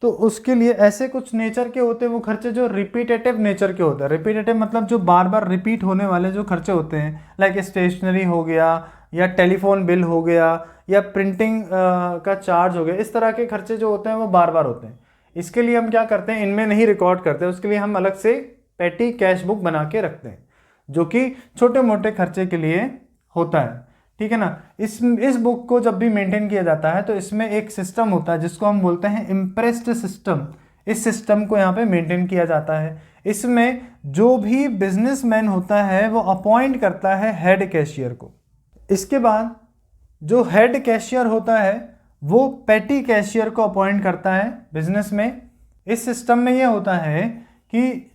तो उसके लिए ऐसे कुछ नेचर के होते हैं वो खर्चे जो रिपीटेटिव नेचर के होते हैं। रिपीटेटिव मतलब जो बार बार रिपीट होने वाले जो खर्चे होते हैं, लाइक स्टेशनरी हो गया या टेलीफोन बिल हो गया या प्रिंटिंग का चार्ज हो गया। इस तरह के खर्चे जो होते हैं वो बार बार होते हैं। इसके लिए हम क्या करते हैं, इनमें नहीं रिकॉर्ड करते, उसके लिए हम अलग से पेटी कैश बुक बना के रखते हैं जो कि छोटे मोटे खर्चे के लिए होता है। ठीक है ना। इस बुक को जब भी मेंटेन किया जाता है तो इसमें एक सिस्टम होता है जिसको हम बोलते हैं इम्प्रेस्ड सिस्टम। इस सिस्टम को यहाँ पे मेंटेन किया जाता है। इसमें जो भी बिजनेसमैन होता है वो अपॉइंट करता है हेड कैशियर को। इसके बाद जो हेड कैशियर होता है वो पेटी कैशियर को अपॉइंट करता है बिजनेस में। इस सिस्टम में ये होता है कि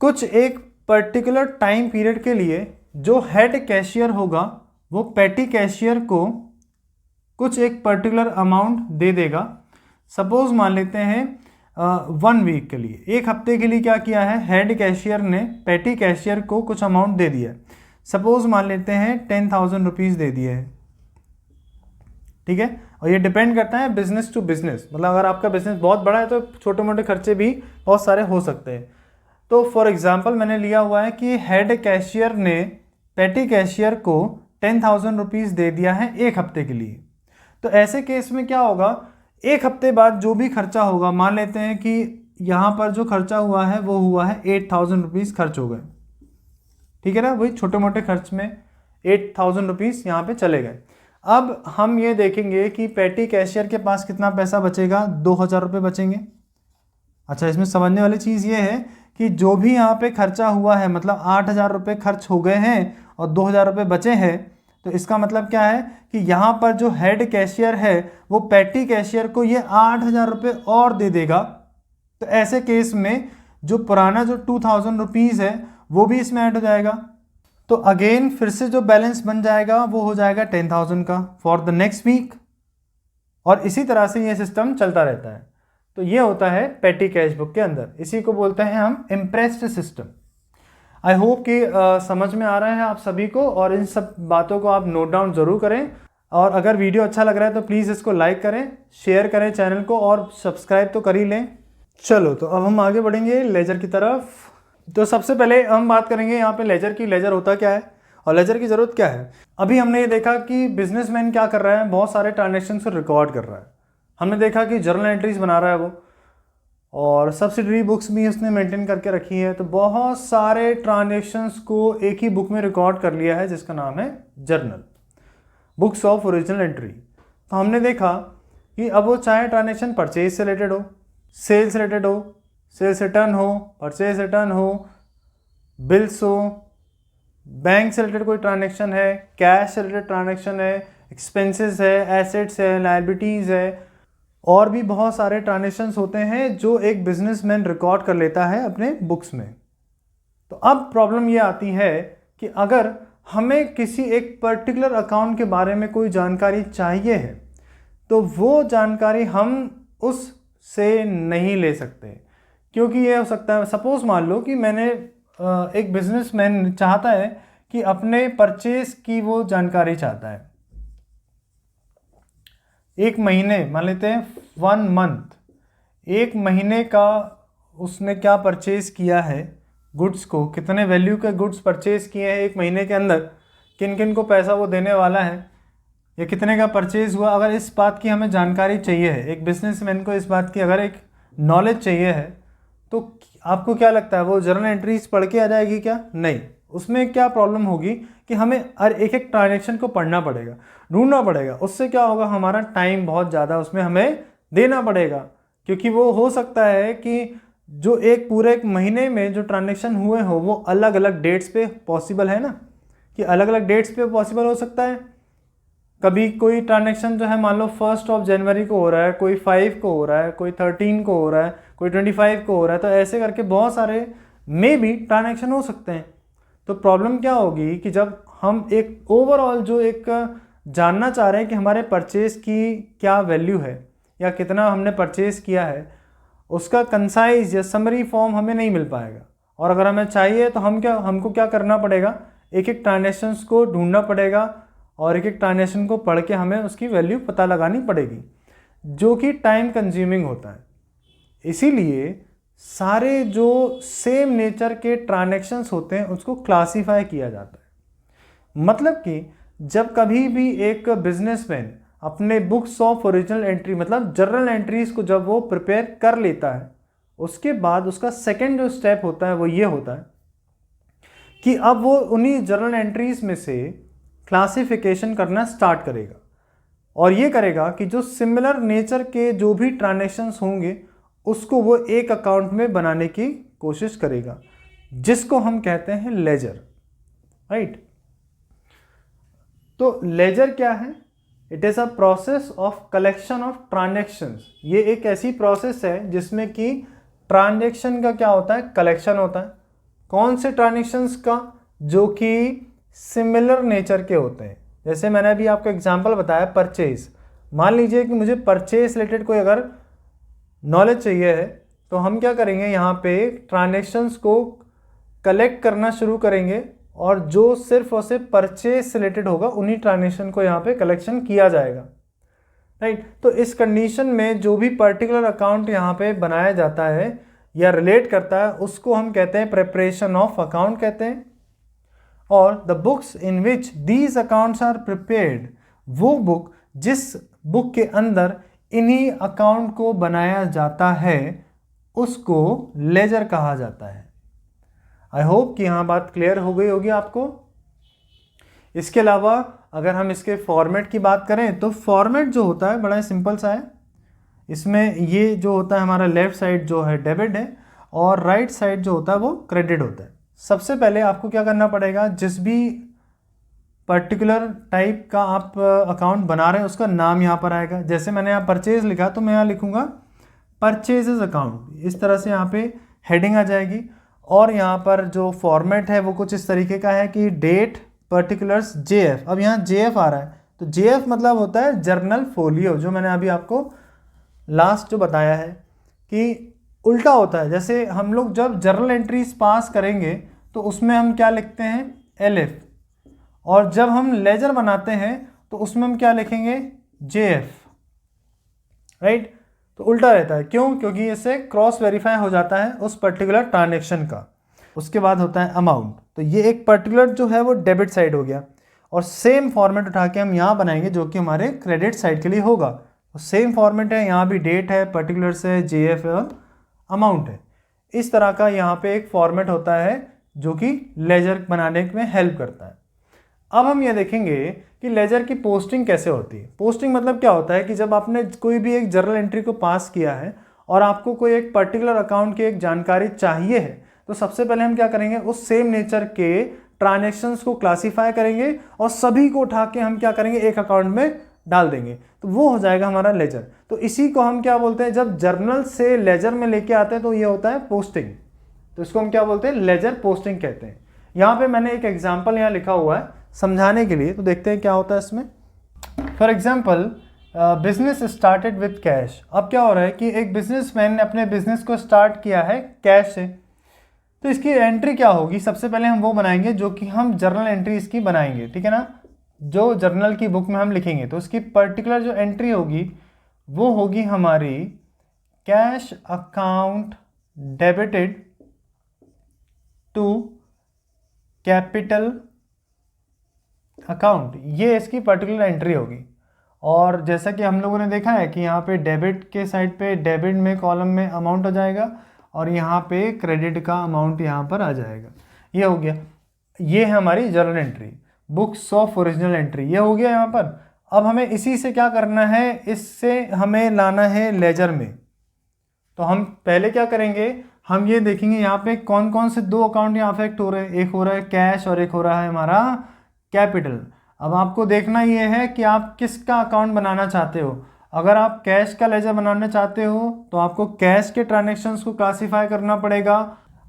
कुछ एक पर्टिकुलर टाइम पीरियड के लिए जो हेड कैशियर होगा वो पेटी कैशियर को कुछ एक पर्टिकुलर अमाउंट दे देगा। सपोज मान लेते हैं 1 वीक के लिए, एक हफ्ते के लिए क्या किया है, हेड कैशियर ने पेटी कैशियर को कुछ अमाउंट दे दिया। सपोज मान लेते हैं 10,000 रुपीज़ दे दिए है। ठीक है। और ये डिपेंड करता है बिजनेस टू बिजनेस, मतलब अगर आपका बिजनेस बहुत बड़ा है तो छोटे मोटे खर्चे भी बहुत सारे हो सकते हैं। तो फॉर एग्जांपल मैंने लिया हुआ है कि हेड कैशियर ने पेटी कैशियर को 10,000 रुपीज़ दे दिया है एक हफ्ते के लिए। तो ऐसे केस में क्या होगा, एक हफ्ते बाद जो भी खर्चा होगा, मान लेते हैं कि यहाँ पर जो खर्चा हुआ है वो हुआ है 8,000 रुपीज़ खर्च हो गए। ठीक है ना, वही छोटे मोटे खर्च में 8,000 रुपीज़ यहाँ पे चले गए। अब हम ये देखेंगे कि पेटी कैशियर के पास कितना पैसा बचेगा, 2,000 रुपये बचेंगे। अच्छा, इसमें समझने वाली चीज़ ये है कि जो भी यहाँ पे खर्चा हुआ है, मतलब 8,000 रुपये खर्च हो गए हैं और 2,000 रुपये बचे हैं, तो इसका मतलब क्या है कि यहाँ पर जो हेड कैशियर है वो पेटी कैशियर को ये 8,000 रुपये और दे देगा। तो ऐसे केस में जो पुराना जो 2,000 रुपीज़ है वो भी इसमें ऐड हो जाएगा। तो अगेन फिर से जो बैलेंस बन जाएगा वो हो जाएगा 10,000 का फॉर द नेक्स्ट वीक। और इसी तरह से ये सिस्टम चलता रहता है। तो ये होता है पेटी कैश बुक के अंदर, इसी को बोलते हैं हम इम्प्रेस्ड सिस्टम। आई होप कि समझ में आ रहा है आप सभी को, और इन सब बातों को आप नोट डाउन ज़रूर करें। और अगर वीडियो अच्छा लग रहा है तो प्लीज़ इसको लाइक करें, शेयर करें चैनल को, और सब्सक्राइब तो कर ही लें। चलो, तो अब हम आगे बढ़ेंगे लेजर की तरफ। तो सबसे पहले हम बात करेंगे यहाँ पे लेजर की। लेजर होता क्या है और लेजर की ज़रूरत क्या है। अभी हमने ये देखा कि बिजनेसमैन क्या कर रहा है, बहुत सारे ट्रांजेक्शन को रिकॉर्ड कर रहा है। हमने देखा कि जर्नल एंट्रीज बना रहा है वो, और सब्सिडरी बुक्स भी उसने मेंटेन करके रखी है। तो बहुत सारे ट्रांजेक्शन्स को एक ही बुक में रिकॉर्ड कर लिया है जिसका नाम है journal, books of original entry. तो हमने देखा कि अब वो चाहे ट्रांजेक्शन परचेज से रिलेटेड हो, सेल से रिलेटेड हो, सेल्स रिटर्न हो, परचेज रिटर्न हो, बिल्स हो, बैंक से रिलेटेड कोई ट्रांजेक्शन है, कैश से रिलेटेड ट्रांजेक्शन है, एक्सपेंसेस है, एसेट्स है, लायबिलिटीज़ है, और भी बहुत सारे ट्रांजेक्शन्स होते हैं जो एक बिजनेसमैन रिकॉर्ड कर लेता है अपने बुक्स में। तो अब प्रॉब्लम ये आती है कि अगर हमें किसी एक पर्टिकुलर अकाउंट के बारे में कोई जानकारी चाहिए है तो वो जानकारी हम उससे नहीं ले सकते, क्योंकि ये हो सकता है, सपोज मान लो कि मैंने एक बिजनेसमैन चाहता है कि अपने परचेज की वो जानकारी चाहता है, एक महीने, मान लेते हैं 1 मंथ, एक महीने का उसने क्या परचेज किया है, गुड्स को, कितने वैल्यू के गुड्स परचेज किए हैं एक महीने के अंदर, किन किन को पैसा वो देने वाला है, या कितने का परचेज हुआ। अगर इस बात की हमें जानकारी चाहिए है, एक बिजनेसमैन को इस बात की अगर एक नॉलेज चाहिए है, तो आपको क्या लगता है वो जर्नल एंट्रीज पढ़ के आ जाएगी क्या? नहीं। उसमें क्या प्रॉब्लम होगी कि हमें हर एक एक ट्रांजेक्शन को पढ़ना पड़ेगा, ढूंढना पड़ेगा। उससे क्या होगा, हमारा टाइम बहुत ज़्यादा उसमें हमें देना पड़ेगा, क्योंकि वो हो सकता है कि जो एक पूरे एक महीने में जो ट्रांजेक्शन हुए हो वो अलग अलग डेट्स पे पॉसिबल है ना, कि अलग अलग डेट्स पे पॉसिबल हो सकता है। कभी कोई ट्रांजेक्शन जो है मान लो 1 जनवरी को हो रहा है, कोई 5 को हो रहा है, कोई 13 को हो रहा है, कोई 25 को हो रहा है, तो ऐसे करके बहुत सारे में भी ट्रांजेक्शन हो सकते हैं। तो प्रॉब्लम क्या होगी कि जब हम एक ओवरऑल जो एक जानना चाह रहे हैं कि हमारे परचेज की क्या वैल्यू है या कितना हमने परचेज किया है, उसका कंसाइज या समरी फॉर्म हमें नहीं मिल पाएगा। और अगर हमें चाहिए तो हमको क्या करना पड़ेगा, एक एक ट्रांजेक्शन्स को ढूंढना पड़ेगा और एक एक ट्रांजेक्शन को पढ़ के हमें उसकी वैल्यू पता लगानी पड़ेगी, जो कि टाइम कंज्यूमिंग होता है। इसीलिए सारे जो सेम नेचर के ट्रांजेक्शन्स होते हैं उसको क्लासीफाई किया जाता है। मतलब कि जब कभी भी एक बिजनेसमैन अपने बुक्स ऑफ ओरिजिनल एंट्री मतलब जर्नल एंट्रीज को जब वो प्रिपेयर कर लेता है, उसके बाद उसका सेकेंड जो स्टेप होता है वो ये होता है कि अब वो उन्हीं जर्नल एंट्रीज में से क्लासिफिकेशन करना स्टार्ट करेगा और ये करेगा कि जो सिमिलर नेचर के जो भी ट्रांजेक्शन्स होंगे उसको वो एक अकाउंट में बनाने की कोशिश करेगा, जिसको हम कहते हैं लेजर, राइट। तो लेजर क्या है? It is a process of collection of transactions. ये एक ऐसी प्रोसेस है जिसमें कि ट्रांजेक्शन का क्या होता है, कलेक्शन होता है। कौन से ट्रांजेक्शन्स का? जो कि सिमिलर नेचर के होते हैं। जैसे मैंने अभी आपको एग्जांपल बताया परचेज। मान लीजिए कि मुझे परचेज रिलेटेड कोई अगर नॉलेज चाहिए है तो हम क्या करेंगे, यहाँ पे ट्रांजेक्शन्स को कलेक्ट करना शुरू करेंगे और जो सिर्फ और सिर्फ परचेज से रिलेटेड होगा उन्हीं ट्रांजेक्शन को यहाँ पे कलेक्शन किया जाएगा, राइट। तो इस कंडीशन में जो भी पर्टिकुलर अकाउंट यहाँ पे बनाया जाता है या रिलेट करता है उसको हम कहते हैं प्रिपरेशन ऑफ अकाउंट कहते हैं। और the books in which these accounts are prepared, वो बुक जिस बुक के अंदर इन्हीं अकाउंट को बनाया जाता है उसको लेजर कहा जाता है। आई होप कि यहाँ बात क्लियर हो गई होगी आपको। इसके अलावा अगर हम इसके फॉर्मेट की बात करें तो फॉर्मेट जो होता है बड़ा सिंपल सा है। इसमें ये जो होता है हमारा लेफ्ट साइड जो है डेबिट है और राइट साइड जो होता है वो क्रेडिट होता है। सबसे पहले आपको क्या करना पड़ेगा, जिस भी पर्टिकुलर टाइप का आप अकाउंट बना रहे हैं उसका नाम यहाँ पर आएगा। जैसे मैंने यहाँ परचेज लिखा तो मैं यहाँ लिखूँगा परचेजेस अकाउंट, इस तरह से यहाँ पे हेडिंग आ जाएगी। और यहाँ पर जो फॉर्मेट है वो कुछ इस तरीके का है कि डेट पर्टिकुलर्स JF। अब यहाँ JF आ रहा है तो JF मतलब होता है जर्नल फोलियो, जो मैंने अभी आपको लास्ट जो बताया है कि उल्टा होता है। जैसे हम लोग जब जर्नल एंट्रीज पास करेंगे तो उसमें हम क्या लिखते हैं, LF, और जब हम लेजर बनाते हैं तो उसमें हम क्या लिखेंगे, JF, राइट। तो उल्टा रहता है, क्यों? क्योंकि इससे क्रॉस वेरीफाई हो जाता है उस पर्टिकुलर ट्रांजेक्शन का। उसके बाद होता है अमाउंट। तो ये एक पर्टिकुलर जो है वो डेबिट साइड हो गया और सेम फॉर्मेट उठा के हम यहाँ बनाएंगे जो कि हमारे क्रेडिट साइड के लिए होगा। तो सेम फॉर्मेट है, यहाँ भी डेट है, पर्टिकुलर्स है, JF है और अमाउंट है। इस तरह का यहाँ पे एक फॉर्मेट होता है जो कि लेजर बनाने में हेल्प करता है। अब हम ये देखेंगे कि लेजर की पोस्टिंग कैसे होती है। पोस्टिंग मतलब क्या होता है कि जब आपने कोई भी एक जर्नल एंट्री को पास किया है और आपको कोई एक पर्टिकुलर अकाउंट की एक जानकारी चाहिए है तो सबसे पहले हम क्या करेंगे, उस सेम नेचर के ट्रांजेक्शन्स को क्लासीफाई करेंगे और सभी को उठा के हम क्या करेंगे, एक अकाउंट में डाल देंगे, तो वो हो जाएगा हमारा लेजर। तो इसी को हम क्या बोलते हैं, जब जर्नल से लेजर में लेके आते हैं तो ये होता है पोस्टिंग। तो इसको हम क्या बोलते हैं, लेजर पोस्टिंग कहते हैं। यहाँ पे मैंने एक एग्जाम्पल यहाँ लिखा हुआ है समझाने के लिए, तो देखते हैं क्या होता है इसमें। For example, business started with cash. अब क्या हो रहा है कि एक बिजनेसमैन ने अपने बिजनेस को स्टार्ट किया है कैश से, तो इसकी एंट्री क्या होगी, सबसे पहले हम वो बनाएंगे जो कि हम जर्नल एंट्री इसकी बनाएंगे, ठीक है ना, जो जर्नल की बुक में हम लिखेंगे। तो उसकी पर्टिकुलर जो एंट्री होगी वो होगी हमारी cash account debited to capital account, ये इसकी पर्टिकुलर एंट्री होगी। और जैसा कि हम लोगों ने देखा है कि यहाँ पे डेबिट के साइड पे डेबिट में कॉलम में अमाउंट हो जाएगा और यहाँ पे क्रेडिट का अमाउंट यहाँ पर आ जाएगा। ये हो गया, ये है हमारी journal entry, books of original entry, ये हो गया यहाँ पर। अब हमें इसी से क्या करना है, इससे हमें लाना है लेजर में। तो हम पहले क्या करेंगे, हम ये देखेंगे यहाँ पे कौन कौन से दो अकाउंट यहाँ अफेक्ट हो रहे हैं। एक हो रहा है कैश और एक हो रहा है हमारा कैपिटल। अब आपको देखना ये है कि आप किसका अकाउंट बनाना चाहते हो। अगर आप कैश का लेजर बनाना चाहते हो तो आपको कैश के ट्रांजैक्शंस को क्लासीफाई करना पड़ेगा,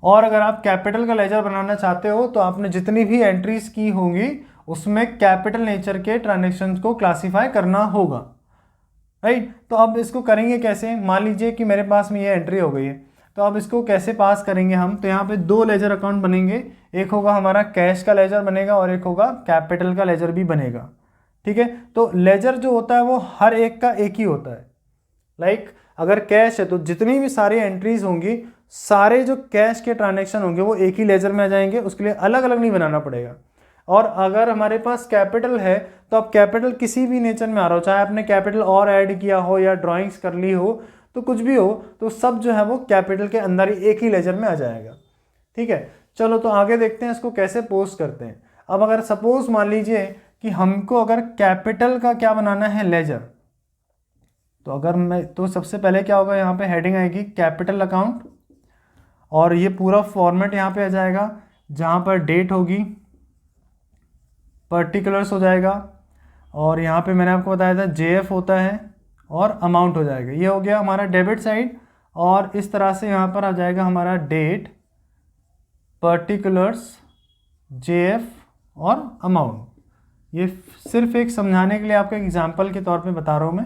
और अगर आप कैपिटल का लेजर बनाना चाहते हो तो आपने जितनी भी एंट्रीज की होंगी उसमें कैपिटल नेचर के ट्रांजैक्शंस को क्लासीफाई करना होगा, राइट। तो अब इसको करेंगे कैसे। मान लीजिए कि मेरे पास में ये एंट्री हो गई है, तो अब इसको कैसे पास करेंगे हम। तो यहाँ पे दो लेजर अकाउंट बनेंगे, एक होगा हमारा कैश का लेजर बनेगा और एक होगा कैपिटल का लेजर भी बनेगा, ठीक है। तो लेजर जो होता है वो हर एक का एक ही होता है। लाइक अगर कैश है तो जितनी भी सारी एंट्रीज होंगी, सारे जो कैश के ट्रांजेक्शन होंगे वो एक ही लेजर में आ जाएंगे, उसके लिए अलग अलग नहीं बनाना पड़ेगा। और अगर हमारे पास कैपिटल है तो अब कैपिटल किसी भी नेचर में आ रहा हो, चाहे आपने कैपिटल और ऐड किया हो या ड्राइंग्स कर ली हो, तो कुछ भी हो, तो सब जो है वो कैपिटल के अंदर ही एक ही लेजर में आ जाएगा, ठीक है। चलो तो आगे देखते हैं इसको कैसे पोस्ट करते हैं। अब अगर सपोज मान लीजिए कि हमको अगर कैपिटल का क्या बनाना है लेजर, तो अगर मैं तो सबसे पहले क्या होगा, यहाँ पे हेडिंग आएगी कैपिटल अकाउंट, और ये पूरा फॉर्मेट यहाँ पे आ जाएगा, जहाँ पर डेट होगी, पर्टिकुलर्स हो जाएगा, और यहाँ पे मैंने आपको बताया था JF होता है, और अमाउंट हो जाएगा। ये हो गया हमारा डेबिट साइड, और इस तरह से यहाँ पर आ जाएगा हमारा डेट, पर्टिकुलर्स, JF और अमाउंट। ये सिर्फ एक समझाने के लिए आपको एग्जाम्पल के तौर पे बता रहा हूँ मैं।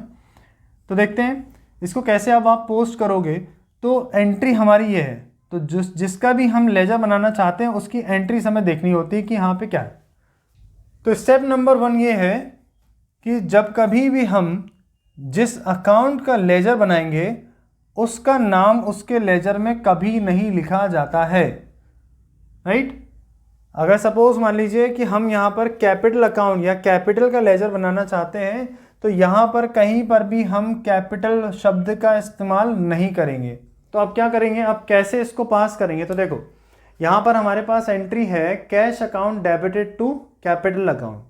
तो देखते हैं इसको कैसे अब आप पोस्ट करोगे। तो एंट्री हमारी ये है, तो जिसका भी हम लेजर बनाना चाहते हैं उसकी एंट्री हमें देखनी होती है कि यहाँ पे क्या है। तो स्टेप नंबर 1 ये है कि जब कभी भी हम जिस अकाउंट का लेजर बनाएंगे उसका नाम उसके लेजर में कभी नहीं लिखा जाता है, राइट। अगर सपोज मान लीजिए कि हम यहाँ पर कैपिटल अकाउंट या कैपिटल का लेजर बनाना चाहते हैं, तो यहाँ पर कहीं पर भी हम कैपिटल शब्द का इस्तेमाल नहीं करेंगे। तो अब क्या करेंगे, अब कैसे इसको पास करेंगे। तो देखो यहाँ पर हमारे पास एंट्री है cash account debited to capital account.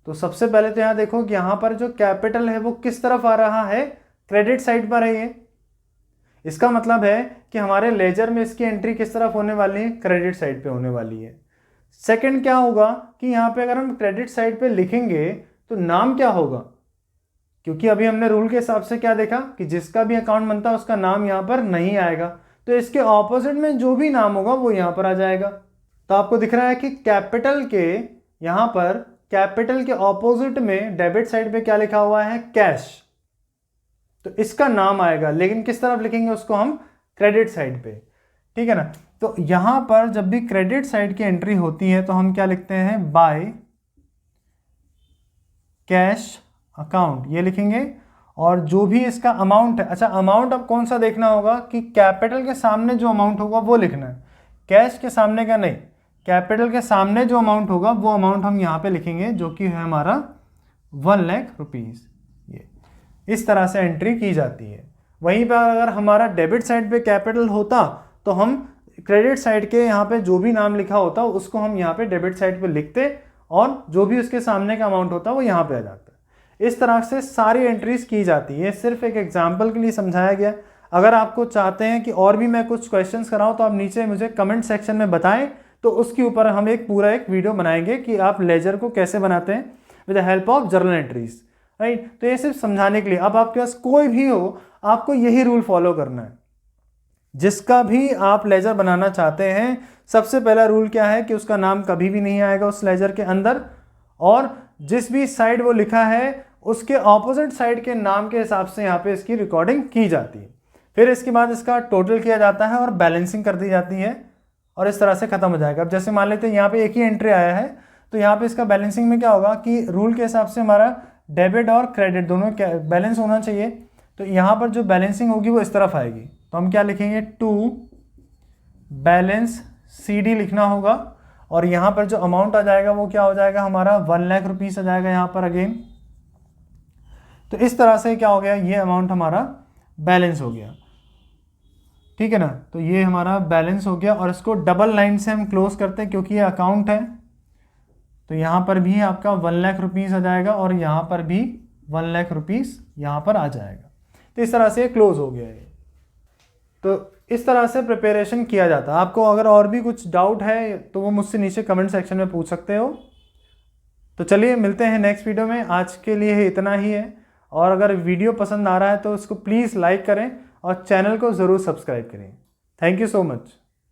तो सबसे पहले तो यहाँ देखो कि यहाँ पर जो कैपिटल है वो किस तरफ आ रहा है, क्रेडिट साइड पर है ये। इसका मतलब है कि हमारे लेजर में इसकी एंट्री किस तरफ होने वाली है, क्रेडिट साइड पे होने वाली है। सेकंड क्या होगा कि यहाँ पे अगर हम क्रेडिट साइड पे लिखेंगे तो नाम क्या होगा, क्योंकि अभी हमने रूल के हिसाब से क्या देखा कि जिसका भी अकाउंट बनता है उसका नाम यहाँ पर नहीं आएगा, तो इसके ऑपोजिट में जो भी नाम होगा वो यहाँ पर आ जाएगा। तो आपको दिख रहा है कि कैपिटल के यहाँ पर कैपिटल के ऑपोजिट में डेबिट साइड पे क्या लिखा हुआ है, कैश। तो इसका नाम आएगा, लेकिन किस तरफ लिखेंगे उसको हम, क्रेडिट साइड पे, ठीक है ना। तो यहां पर जब भी क्रेडिट साइड की एंट्री होती है तो हम क्या लिखते हैं, बाय कैश अकाउंट, ये लिखेंगे। और जो भी इसका अमाउंट है, अच्छा अमाउंट अब कौन सा देखना होगा कि कैपिटल के सामने जो अमाउंट होगा वो लिखना है, कैश के सामने का नहीं। कैपिटल के सामने जो अमाउंट होगा वो अमाउंट हम यहाँ पे लिखेंगे, जो कि है हमारा 1 लाख रुपीज़। ये इस तरह से एंट्री की जाती है। वहीं पर अगर हमारा डेबिट साइड पे कैपिटल होता तो हम क्रेडिट साइड के यहाँ पे जो भी नाम लिखा होता उसको हम यहाँ पे डेबिट साइड पे लिखते, और जो भी उसके सामने का अमाउंट होता वो यहाँ पे आ जाता है। इस तरह से सारी एंट्रीज की जाती है। सिर्फ एक एग्जाम्पल के लिए समझाया गया। अगर आपको चाहते हैं कि और भी मैं कुछ क्वेश्चंस कराऊं तो आप नीचे मुझे कमेंट सेक्शन में बताएं, तो उसके ऊपर हम एक पूरा वीडियो बनाएंगे कि आप लेजर को कैसे बनाते हैं with the help of journal entries, right. तो ये सिर्फ समझाने के लिए। अब आपके पास कोई भी हो, आपको यही रूल फॉलो करना है। जिसका भी आप लेजर बनाना चाहते हैं, सबसे पहला रूल क्या है कि उसका नाम कभी भी नहीं आएगा उस लेजर के अंदर, और जिस भी साइड वो लिखा है उसके ऑपोजिट साइड के नाम के हिसाब से यहाँ पे इसकी रिकॉर्डिंग की जाती है। फिर इसके बाद इसका टोटल किया जाता है और बैलेंसिंग कर दी जाती है, और इस तरह से खत्म हो जाएगा। अब जैसे मान लेते हैं यहाँ पे एक ही एंट्री आया है, तो यहाँ पे इसका बैलेंसिंग में क्या होगा कि रूल के हिसाब से हमारा डेबिट और क्रेडिट दोनों बैलेंस होना चाहिए। तो यहाँ पर जो बैलेंसिंग होगी वो इस तरफ आएगी, तो हम क्या लिखेंगे, टू बैलेंस CD लिखना होगा। और यहाँ पर जो अमाउंट आ जाएगा वो क्या हो जाएगा, हमारा 1 लाख रुपीज़ आ जाएगा यहाँ पर अगेन। तो इस तरह से क्या हो गया, ये अमाउंट हमारा बैलेंस हो गया, ठीक है ना। तो ये हमारा बैलेंस हो गया, और इसको डबल लाइन से हम क्लोज करते हैं क्योंकि ये अकाउंट है। तो यहाँ पर भी आपका 1 लाख रुपीज़ आ जाएगा, और यहाँ पर भी 1 लाख रुपीज़ यहाँ पर आ जाएगा। तो इस तरह से क्लोज हो गया है। तो इस तरह से प्रिपरेशन किया जाता है। आपको अगर और भी कुछ डाउट है तो वो मुझसे नीचे कमेंट सेक्शन में पूछ सकते हो। तो चलिए मिलते हैं नेक्स्ट वीडियो में। आज के लिए इतना ही है, और अगर वीडियो पसंद आ रहा है तो उसको प्लीज़ लाइक करें और चैनल को ज़रूर सब्सक्राइब करें। Thank you so much.